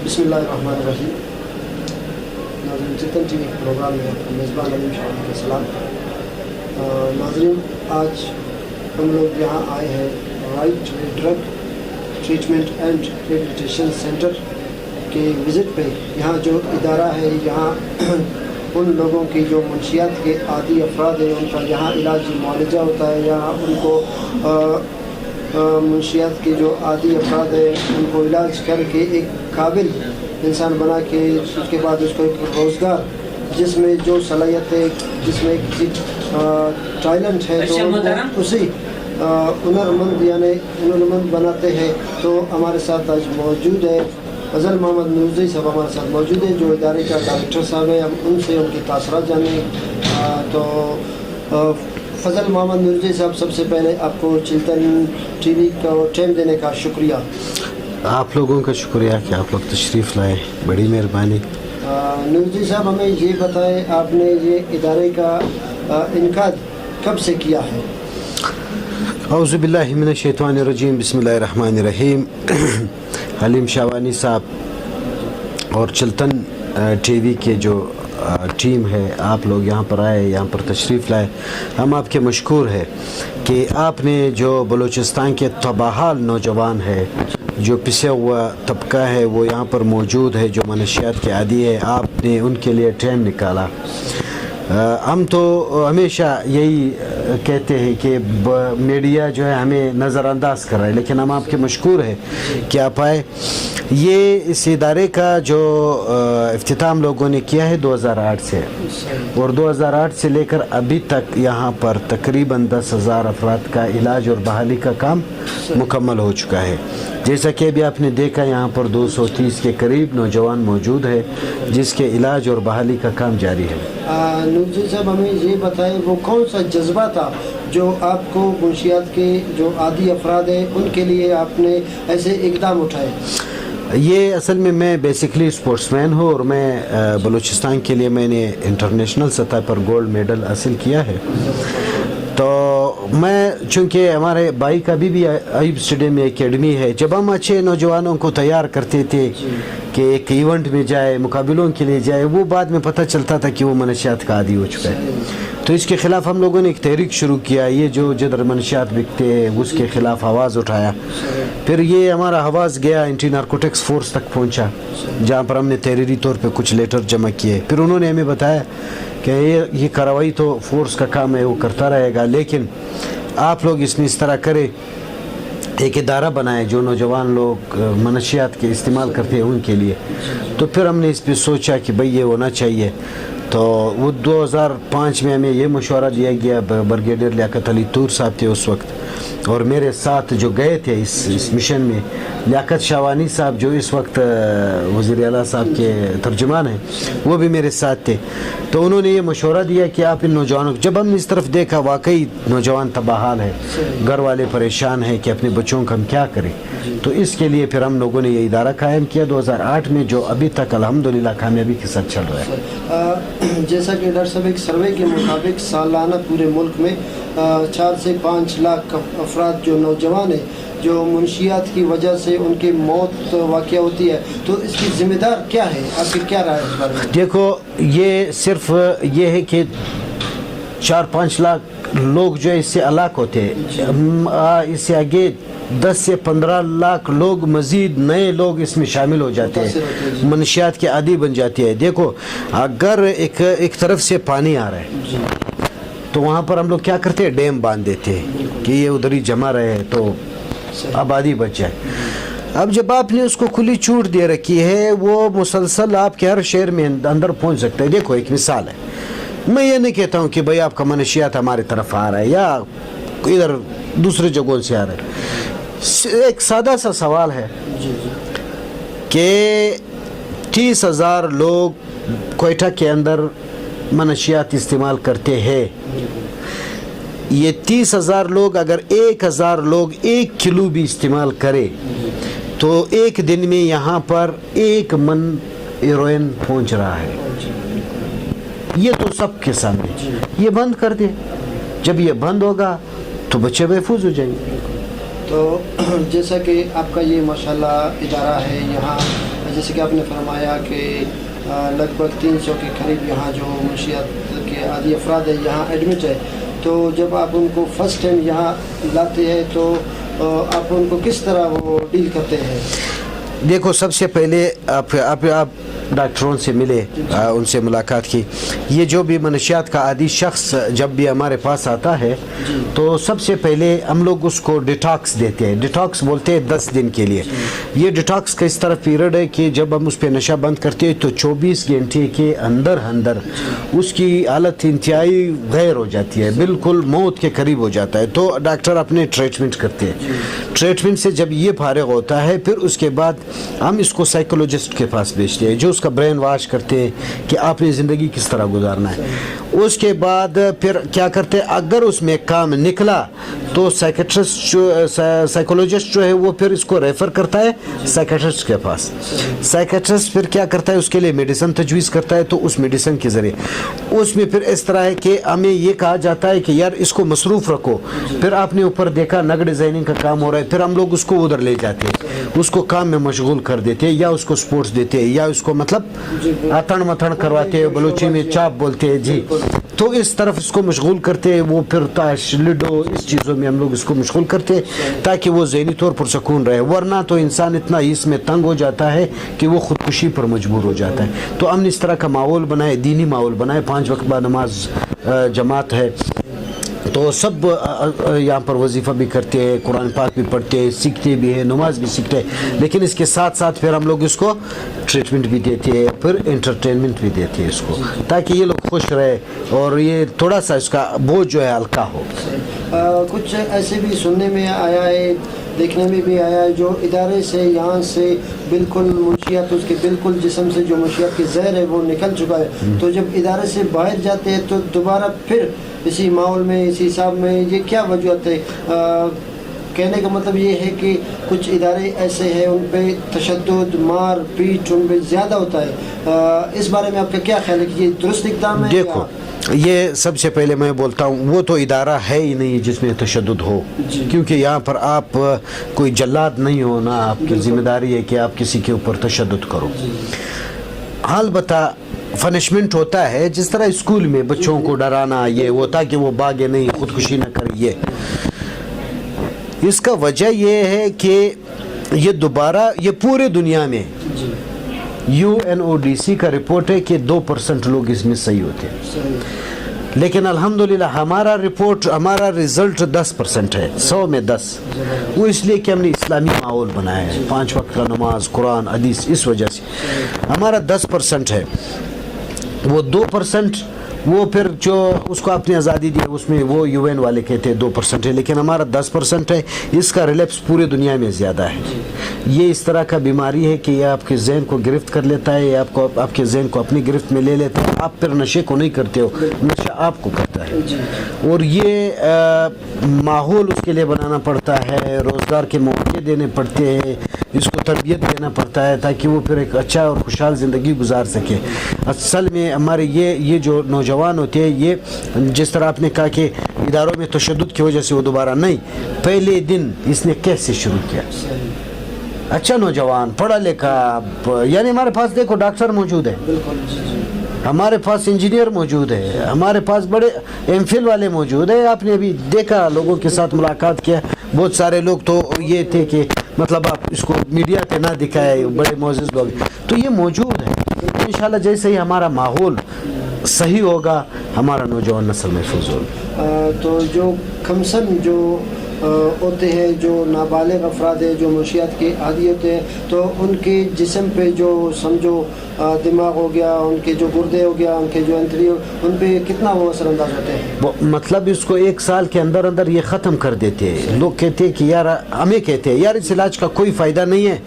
بسم اللہ الرحمن الرحیم. ناظرین چتن ٹی وی پروگرام میں میزبان علیم شاہ کے سلام. ناظرین آج ہم لوگ یہاں آئے ہیں right drug treatment and rehabilitation centre کے وزٹ پہ. یہاں جو ادارہ ہے یہاں ان لوگوں کی جو منشیات کے عادی افراد ہیں ان کا یہاں علاج معالجہ ہوتا ہے. یہاں ان کو منشیات کے جو عادی افراد ہیں ان کو علاج کر کے ایک قابل انسان بنا کے اس کے بعد اس کو ایک روزگار جس میں جو صلاحیت ہے جس میں کسی ٹیلنٹ ہے تو اسی ہنرمند بناتے ہیں. تو ہمارے ساتھ آج موجود ہے فضل محمد نورزئی صاحب ہمارے ساتھ موجود ہے جو ادارے کا ڈائریکٹر صاحب ہے. ہم ان سے ان کے تاثرات جانیں. تو فضل محمد نورزئی صاحب سب سے پہلے آپ کو چلتن ٹی وی کا ٹائم دینے کا شکریہ. آپ لوگوں کا شکریہ کہ آپ لوگ تشریف لائے, بڑی مہربانی. نورزئی صاحب ہمیں یہ بتائیں آپ نے یہ ادارے کا انعقاد کب سے کیا ہے؟ اعوذ باللہ من الشیطان الرجیم, بسم اللہ الرحمن الرحیم. حلیم شاوانی صاحب اور چلتن ٹی وی کے جو ٹیم ہے, آپ لوگ یہاں پر آئے, یہاں پر تشریف لائے, ہم آپ کے مشکور ہیں کہ آپ نے جو بلوچستان کے تباہال نوجوان ہے, جو پسے ہوا طبقہ ہے وہ یہاں پر موجود ہے, جو منشیات کے عادی ہے, آپ نے ان کے لیے ٹائم نکالا. ہم تو ہمیشہ یہی کہتے ہیں کہ میڈیا جو ہے ہمیں نظر انداز کر رہا ہے, لیکن ہم آپ کے مشکور ہیں کہ آپ آئے. یہ اس ادارے کا جو افتتام لوگوں نے کیا ہے 2008 سے, اور 2008 سے لے کر ابھی تک یہاں پر تقریباً 10,000 افراد کا علاج اور بحالی کا کام مکمل ہو چکا ہے. جیسا کہ ابھی آپ نے دیکھا یہاں پر 230 کے قریب نوجوان موجود ہے جس کے علاج اور بحالی کا کام جاری ہے. نورزئی صاحب ہمیں یہ بتائیں وہ کون سا جذبہ تھا جو آپ کو منشیات کے جو عادی افراد ہیں ان کے لیے آپ نے ایسے اقدام اٹھائے؟ یہ اصل میں بیسکلی اسپورٹس مین ہوں, اور میں بلوچستان کے لیے میں نے انٹرنیشنل سطح پر گولڈ میڈل حاصل کیا ہے. تو میں چونکہ ہمارے بھائی کا بھی ایوب اسٹیڈیم میں اکیڈمی ہے, جب ہم اچھے نوجوانوں کو تیار کرتے تھے کہ ایک ایونٹ میں جائے, مقابلوں کے لیے جائے, وہ بعد میں پتہ چلتا تھا کہ وہ منشیات کا عادی ہو چکا ہے. تو اس کے خلاف ہم لوگوں نے ایک تحریک شروع کیا, یہ جو جدر منشیات بکتے ہیں اس کے خلاف آواز اٹھایا. پھر یہ ہمارا آواز گیا اینٹی نارکوٹکس فورس تک پہنچا, جہاں پر ہم نے تحریری طور پہ کچھ لیٹر جمع کیے. پھر انہوں نے ہمیں بتایا کہ یہ کارروائی تو فورس کا کام ہے, وہ کرتا رہے گا, لیکن آپ لوگ اس میں اس طرح کرے ایک ادارہ بنائے جو نوجوان لوگ منشیات کے استعمال کرتے ہیں ان کے لیے. تو پھر ہم نے اس پہ سوچا کہ بھئی یہ ہونا چاہیے. تو وہ 2005 میں ہمیں یہ مشورہ دیا گیا, برگیڈیئر لیاقت علی طور صاحب تھے اس وقت, اور میرے ساتھ جو گئے تھے اس مشن میں لیاقت شاوانی صاحب جو اس وقت وزیر اعلیٰ صاحب کے ترجمان ہیں, وہ بھی میرے ساتھ تھے. تو انہوں نے یہ مشورہ دیا کہ آپ ان نوجوانوں کو, جب ہم نے اس طرف دیکھا واقعی نوجوان تباہال ہے, گھر والے پریشان ہیں کہ اپنے بچوں کا ہم کیا کریں, تو اس کے لیے پھر ہم لوگوں نے یہ ادارہ قائم کیا 2008 میں, جو ابھی تک الحمدللہ کامیابی کے ساتھ چل رہا ہے. جیسا کہ ڈاکٹر صاحب ایک سروے کے مطابق سالانہ پورے ملک میں 4 سے 5 لاکھ افراد جو نوجوان ہیں جو منشیات کی وجہ سے ان کی موت واقع ہوتی ہے, تو اس کی ذمہ دار کیا ہے, آپ کی کیا رائے ہے اس بارے میں؟ دیکھو یہ صرف یہ ہے کہ 4-5 لاکھ لوگ جو اس سے ہلاک ہوتے ہیں, اس سے آگے 10 سے 15 لاکھ لوگ مزید نئے لوگ اس میں شامل ہو جاتے ہیں, منشیات کے عادی بن جاتی ہے. دیکھو اگر ایک طرف سے پانی آ رہا ہے تو وہاں پر ہم لوگ کیا کرتے ہیں, ڈیم باندھ دیتے ہیں کہ یہ ادھر ہی جمع رہے تو آبادی بچ جائے. اب جب آپ نے اس کو کھلی چھوٹ دے رکھی ہے, وہ مسلسل آپ کے ہر شہر میں اندر پہنچ سکتا ہے. دیکھو ایک مثال ہے, میں یہ نہیں کہتا ہوں کہ بھئی آپ کا منشیات ہماری طرف آ رہا ہے یا ادھر دوسرے جگہوں سے آ رہا ہے. ایک سادہ سا سوال ہے کہ 30,000 لوگ کوئٹہ کے اندر منشیات استعمال کرتے ہیں. یہ 30,000 لوگ اگر 1,000 لوگ 1 کلو بھی استعمال کرے تو ایک دن میں یہاں پر 1 من ہیروئن پہنچ رہا ہے. یہ تو سب کے سامنے, یہ بند کر دے. جب یہ بند ہوگا تو بچے محفوظ ہو جائیں گے. تو جیسا کہ آپ کا یہ ماشاءاللہ ادارہ ہے, یہاں جیسے کہ آپ نے فرمایا کہ لگ بھگ 300 کے قریب یہاں جو منشیات کے عادی افراد ہیں یہاں ایڈمٹ ہے، تو جب آپ ان کو فرسٹ ٹائم یہاں لاتے ہیں تو آپ ان کو کس طرح وہ ڈیل کرتے ہیں؟ دیکھو، سب سے پہلے آپ ڈاکٹروں سے ملے، ان سے ملاقات کی. یہ جو بھی منشیات کا عادی شخص جب بھی ہمارے پاس آتا ہے تو سب سے پہلے ہم لوگ اس کو ڈیٹاکس دیتے ہیں. ڈیٹاکس بولتے ہیں 10 دن کے لیے. یہ ڈیٹاکس کا اس طرح پیریڈ ہے کہ جب ہم اس پہ نشہ بند کرتے ہیں تو 24 گھنٹے کے اندر اس کی حالت انتہائی غیر ہو جاتی ہے، بالکل موت کے قریب ہو جاتا ہے. تو ڈاکٹر اپنے ٹریٹمنٹ کرتے ہیں. ٹریٹمنٹ سے جب یہ فارغ ہوتا ہے پھر اس کے بعد ہم اس کو سائیکولوجسٹ کے پاس بھیجتے ہیں جو اس کا برین واش کرتے ہیں کہ آپ نے زندگی کس طرح گزارنا ہے. اس کے بعد پھر کیا کرتے ہیں، اگر اس میں کام نکلا تو سائیکولوجسٹ جو ہے وہ پھر اس کو ریفر کرتا ہے سائیکٹرسٹ کے پاس. سائیکٹرسٹ پھر کیا کرتا ہے، اس کے لیے میڈیسن تجویز کرتا ہے. تو اس میڈیسن کے ذریعے اس میں پھر اس طرح ہے کہ ہمیں یہ کہا جاتا ہے کہ یار اس کو مصروف رکھو. پھر آپ نے اوپر دیکھا نگ ڈیزائننگ کا کام ہو رہا ہے، پھر ہم لوگ اس کو ادھر لے جاتے ہیں، اس کو کام میں مشغول کر دیتے ہیں، یا اس کو سپورٹس دیتے ہیں، یا اس کو مطلب اتن متھن کرواتے ہیں، بلوچی میں چاپ بولتے ہیں جی. تو اس طرف اس کو مشغول کرتے ہیں. وہ پھر تاش لڈو اس چیزوں میں ہم لوگ اس کو مشغول کرتے ہیں تاکہ وہ ذہنی طور پر سکون رہے. ورنہ تو انسان اتنا اس میں تنگ ہو جاتا ہے کہ وہ خودکشی پر مجبور ہو جاتا ہے. تو ہم نے اس طرح کا ماحول بنائے، دینی ماحول بنائے. 5 وقت بعد نماز جماعت ہے، تو سب یہاں پر وظیفہ بھی کرتے ہیں، قرآن پاک بھی پڑھتے ہیں، سیکھتے بھی ہیں، نماز بھی سیکھتے ہیں. لیکن اس کے ساتھ ساتھ پھر ہم لوگ اس کو ٹریٹمنٹ بھی دیتے ہیں، پھر انٹرٹینمنٹ بھی دیتے ہیں اس کو، تاکہ یہ لوگ خوش رہے اور یہ تھوڑا سا اس کا بوجھ جو ہے ہلکا ہو. کچھ ایسے بھی سننے میں آیا ہے، دیکھنے میں بھی آیا ہے، جو ادارے سے یہاں سے بالکل منشیات اس کے بالکل جسم سے جو منشیات کی زہر ہے وہ نکل چکا ہے، تو جب ادارے سے باہر جاتے ہیں تو دوبارہ پھر اسی ماحول میں، اسی حساب میں، یہ کیا وجوہات ہے؟ کہنے کا مطلب یہ ہے کہ کچھ ادارے ایسے ہیں ان پہ تشدد، مار پیٹ ان پہ زیادہ ہوتا ہے. اس بارے میں آپ کا کیا خیال ہے کہ یہ درست اقدام ہے؟ دیکھو، یہ سب سے پہلے میں بولتا ہوں وہ تو ادارہ ہے ہی نہیں جس میں تشدد ہو، کیونکہ یہاں پر آپ کوئی جلاد نہیں ہونا، آپ کی ذمہ داری ہے کہ آپ کسی کے اوپر تشدد کرو. البتہ فنشمنٹ ہوتا ہے جس طرح اسکول میں بچوں کو ڈرانا، یہ وہ تاکہ وہ بھاگے نہیں، خودکشی نہ کرے. یہ اس کا وجہ یہ ہے کہ یہ دوبارہ یہ پورے دنیا میں UNODC کا رپورٹ ہے کہ 2% لوگ اس میں صحیح ہوتے ہیں، لیکن الحمدللہ ہمارا رپورٹ، ہمارا رزلٹ 10% ہے، 100 میں 10. وہ اس لیے کہ ہم نے اسلامی ماحول بنایا ہے، 5 وقت کا نماز، قرآن، حدیث، اس وجہ سے ہمارا 10% ہے. وہ 2% وہ پھر جو اس کو اپنی آزادی دی اس میں وہ UN والے کہتے ہیں 2% ہے، لیکن ہمارا 10% ہے. اس کا ریلیپس پورے دنیا میں زیادہ ہے. یہ اس طرح کا بیماری ہے کہ یہ آپ کے ذہن کو گرفت کر لیتا ہے، یہ آپ کے ذہن کو اپنی گرفت میں لے لیتا ہے. آپ پھر نشے کو نہیں کرتے ہو، نشہ آپ کو کرتا ہے. اور یہ ماحول اس کے لیے بنانا پڑتا ہے، روزگار کے مواقع دینے پڑتے ہیں، اس کو تربیت دینا پڑتا ہے تاکہ وہ پھر ایک اچھا اور خوشحال زندگی گزار سکے. اصل میں ہمارے یہ جو نوجوان ہوتے ہیں، یہ جس طرح آپ نے کہا کہ اداروں میں تشدد کی وجہ سے وہ دوبارہ نہیں، پہلے دن اس نے کیسے شروع کیا. اچھا نوجوان پڑھا لکھا، یعنی ہمارے پاس دیکھو ڈاکٹر موجود ہے، ہمارے پاس انجینئر موجود ہے، ہمارے پاس بڑے MPhil والے موجود ہیں. آپ نے ابھی دیکھا، لوگوں کے ساتھ ملاقات کیا، بہت سارے لوگ تو یہ تھے کہ مطلب آپ اس کو میڈیا پہ نہ دکھائے، بڑے معزز لوگ. تو یہ موجود ہے. انشاءاللہ جیسے ہی ہمارا ماحول صحیح ہوگا ہمارا نوجوان نسل محفوظ ہوگا. تو جو کمسن جو ہوتے ہیں، جو نابالغ افراد ہیں جو منشیات کے عادی ہوتے ہیں، تو ان کے جسم پہ جو سمجھو دماغ ہو گیا، ان کے جو گردے ہو گیا، ان کے جو انتری ہو، ان پہ کتنا وہ اثر انداز ہوتے ہیں؟ مطلب اس کو 1 سال کے اندر اندر یہ ختم کر دیتے ہیں. لوگ کہتے ہیں کہ یار، ہمیں کہتے ہیں یار اس علاج کا کوئی فائدہ نہیں ہے،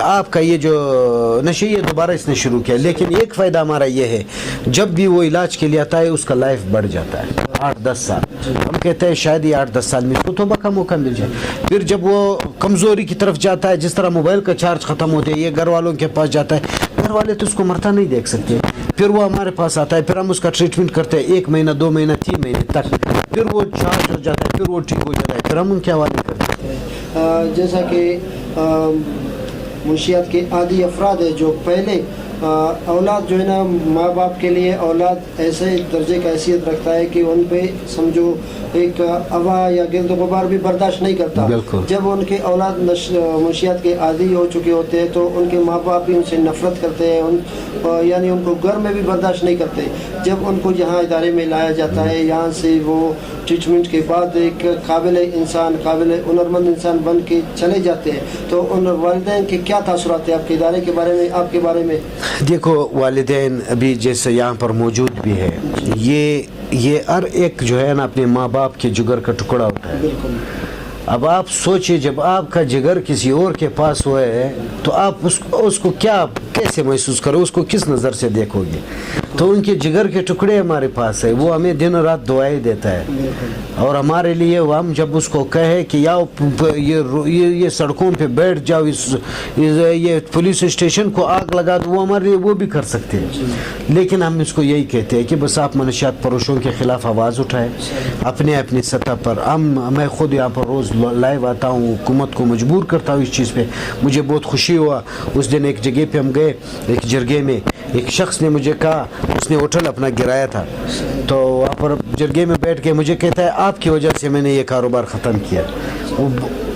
آپ کا یہ جو نشے یہ دوبارہ اس نے شروع کیا. لیکن ایک فائدہ ہمارا یہ ہے، جب بھی وہ علاج کے لیے آتا ہے اس کا لائف بڑھ جاتا ہے 8-10 سال. ہم کہتے ہیں شاید یہ 8-10 سال میں اس کو توبہ کا موقع مل جائے. پھر جب وہ کمزوری کی طرف جاتا ہے، جس طرح موبائل کا چارج ختم ہوتے ہے، یہ گھر والوں کے پاس جاتا ہے، گھر والے تو اس کو مرتا نہیں دیکھ سکتے. پھر وہ ہمارے پاس آتا ہے، پھر ہم اس کا ٹریٹمنٹ کرتے ہیں 1 مہینہ 2 مہینہ 3 مہینے تک. پھر وہ چارج ہو جاتا ہے، پھر وہ ٹھیک ہو جاتا ہے، پھر ہم ان کے حوالے کرتے ہیں. جیسا کہ منشیات کے عادی افراد ہیں جو پہلے اولاد جو ہے نا ماں باپ کے لیے اولاد ایسے درجے کا حیثیت رکھتا ہے کہ ان پہ سمجھو ایک ہوا یا گرد و غبار بھی برداشت نہیں کرتا. جب ان کے اولاد منشیات کے عادی ہو چکے ہوتے ہیں تو ان کے ماں باپ بھی ان سے نفرت کرتے ہیں, یعنی ان کو گھر میں بھی برداشت نہیں کرتے. جب ان کو یہاں ادارے میں لایا جاتا ہے, یہاں سے وہ ٹریٹمنٹ کے بعد ایک قابل انسان, قابل ہنرمند انسان بن کے چلے جاتے ہیں, تو ان والدین کے کیا تاثرات ہیں آپ کے ادارے کے بارے میں, آپ کے بارے میں؟ دیکھو والدین ابھی جیسے یہاں پر موجود بھی ہے, یہ ہر ایک جو ہے نا اپنے ماں باپ کے جگر کا ٹکڑا ہوتا ہے. بالکل. اب آپ سوچئے جب آپ کا جگر کسی اور کے پاس ہوا ہے تو آپ اس کو کیا کیسے محسوس کرو, اس کو کس نظر سے دیکھو گے؟ تو ان کے جگر کے ٹکڑے ہمارے پاس ہے, وہ ہمیں دن رات دعائیں دیتا ہے, اور ہمارے لیے ہم جب اس کو کہے کہ یا یہ سڑکوں پہ بیٹھ جاؤ, یہ پولیس اسٹیشن کو آگ لگا دو, وہ ہمارے لیے وہ بھی کر سکتے ہیں. لیکن ہم اس کو یہی کہتے ہیں کہ بس آپ منشیات پروشوں کے خلاف آواز اٹھائیں اپنی سطح پر. میں خود یہاں پر روز لائیو آتا ہوں, حکومت کو مجبور کرتا ہوں اس چیز پہ. مجھے بہت خوشی ہوا اس دن ایک جگہ پہ ہم گئے, ایک جرگے میں ایک شخص نے مجھے کہا, اس نے ہوٹل اپنا گرایا تھا, تو وہاں پر جرگے میں بیٹھ کے مجھے کہتا ہے آپ کی وجہ سے میں نے یہ کاروبار ختم کیا. وہ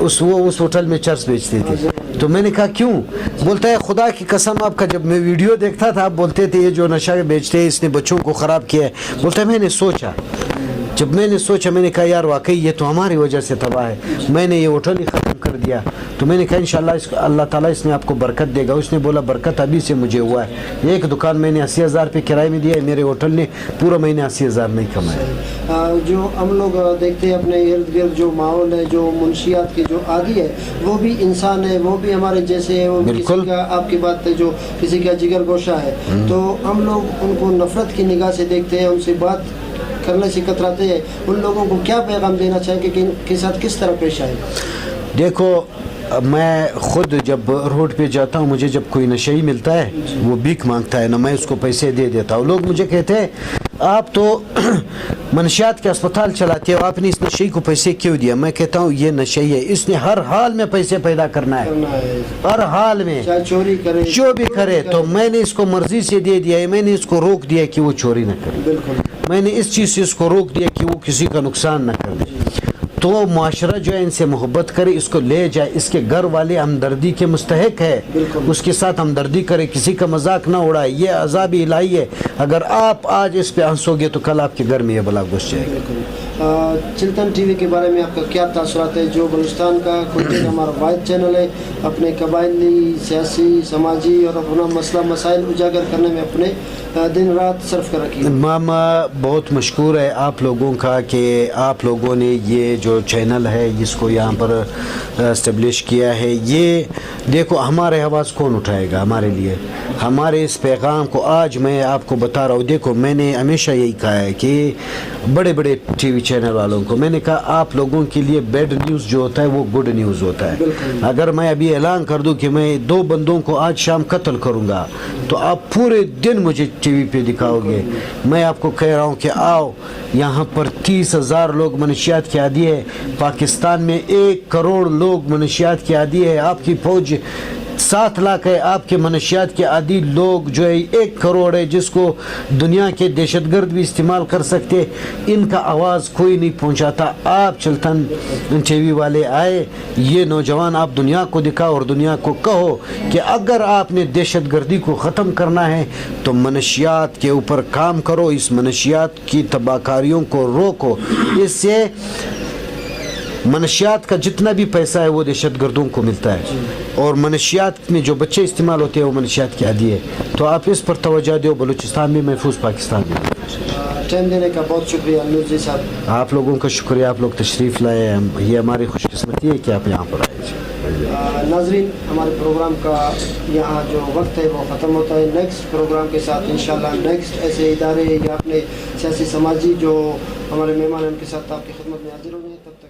اس ہوٹل میں چرس بیچتے تھے. تو میں نے کہا کیوں؟ بولتا ہے خدا کی قسم آپ کا جب میں ویڈیو دیکھتا تھا آپ بولتے تھے یہ جو نشہ بیچتے ہیں اس نے بچوں کو خراب کیا ہے. بولتا ہے میں نے سوچا, میں نے کہا یار واقعی یہ تو ہماری وجہ سے تباہ ہے, میں نے یہ ہوٹل ہی ختم کر دیا. تو میں نے کہا انشاءاللہ اللہ تعالیٰ اس میں آپ کو برکت دے گا. اس نے بولا برکت ابھی سے مجھے ہوا ہے, ایک دکان میں نے 80,000 پہ کرائے میں دیا ہے, میرے ہوٹل نے پورا مہینے 80,000 نہیں کمایا. جو ہم لوگ دیکھتے ہیں اپنے ارد گرد جو ماحول ہے, جو منشیات کے جو عادی ہے وہ بھی انسان ہے, وہ بھی ہمارے جیسے ہے. بالکل آپ کی بات ہے, جو کسی کا جگر گوشہ ہے تو ہم لوگ ان کو نفرت کی نگاہ سے دیکھتے ہیں, ان سے بات کرنے سے کتراتے ہیں. ان لوگوں کو کیا پیغام دینا چاہیں کہ ان کے ساتھ کس طرح پیش آئے؟ دیکھو میں خود جب روڈ پہ جاتا ہوں, مجھے جب کوئی نشئی ملتا ہے وہ بھیک مانگتا ہے نا, میں اس کو پیسے دے دیتا ہوں. لوگ مجھے کہتے ہیں آپ تو منشیات کے اسپتال چلاتے ہو, آپ نے اس نشئی کو پیسے کیوں دیا؟ میں کہتا ہوں یہ نشئی ہے, اس نے ہر حال میں پیسے پیدا کرنا ہے, ہر حال میں چوری کرے جو بھی کرے. تو میں نے اس کو مرضی سے دے دیا ہے, میں نے اس کو روک دیا کہ وہ چوری نہ کرے. بالکل. میں نے اس چیز سے اس کو روک دیا کہ وہ کسی کا نقصان نہ کر دے. تو معاشرہ جو ہے ان سے محبت کرے, اس کو لے جائے, اس کے گھر والے ہمدردی کے مستحق ہے, اس کے ساتھ ہمدردی کرے, کسی کا مذاق نہ اڑائے. یہ عذاب الہی ہے, اگر آپ آج اس پہ ہنسو گے تو کل آپ کے گھر میں یہ بلا گھس جائے گا. چلتن ٹی وی کے بارے میں آپ کا کیا تاثرات ہے, جو بلوچستان کا خود ہمارا واحد چینل ہے, اپنے قبائلی, سیاسی, سماجی اور اپنا مسئلہ مسائل اجاگر کرنے میں اپنے دن رات صرف کر رکھی ہے؟ ماما بہت مشکور ہے آپ لوگوں کا کہ آپ لوگوں نے یہ جو چینل ہے اس کو یہاں پر اسٹیبلش کیا ہے. یہ دیکھو ہمارے آواز کون اٹھائے گا ہمارے لیے, ہمارے اس پیغام کو آج میں آپ کو بتا رہا ہوں. دیکھو میں نے ہمیشہ یہی کہا ہے کہ بڑے بڑے ٹی وی چینل والوں کو میں نے کہا آپ لوگوں کے لیے بیڈ نیوز جو ہوتا ہے وہ گڈ نیوز ہوتا ہے. اگر میں ابھی اعلان کر دوں کہ میں 2 بندوں کو آج شام قتل کروں گا تو آپ پورے دن مجھے ٹی وی پہ دکھاؤ گے. میں آپ کو کہہ رہا ہوں کہ آؤ, یہاں پر 30,000 لوگ منشیات کے عادی ہے, پاکستان میں 1 کروڑ لوگ منشیات کے عادی ہے, آپ کی فوج 7 لاکھ ہے, آپ کے منشیات کے عادی لوگ جو ہے 1 کروڑ ہے, جس کو دنیا کے دہشت گرد بھی استعمال کر سکتے. ان کا آواز کوئی نہیں پہنچاتا. آپ چلتن ٹی وی والے آئے, یہ نوجوان آپ دنیا کو دکھاؤ اور دنیا کو کہو کہ اگر آپ نے دہشت گردی کو ختم کرنا ہے تو منشیات کے اوپر کام کرو, اس منشیات کی تباہ کاریوں کو روکو. اس سے منشیات کا جتنا بھی پیسہ ہے وہ دہشت گردوں کو ملتا ہے, اور منشیات میں جو بچے استعمال ہوتے ہیں وہ منشیات کی عادی ہے. تو آپ اس پر توجہ دو, بلوچستان میں محفوظ پاکستان میں. ٹائم دینے کا بہت شکریہ نور جی صاحب. آپ لوگوں کا شکریہ, آپ لوگ تشریف لائے, یہ ہماری خوش قسمتی ہے کہ آپ یہاں پر آئے. ناظرین ہمارے پروگرام کا یہاں جو وقت ہے وہ ختم ہوتا ہے. نیکسٹ پروگرام کے ساتھ انشاءاللہ نیکسٹ ایسے ادارے یا اپنے سیاسی سماجی جو ہمارے مہمان ہیں ان کے ساتھ آپ کی خدمت میں حاضر ہوں گے. تب تک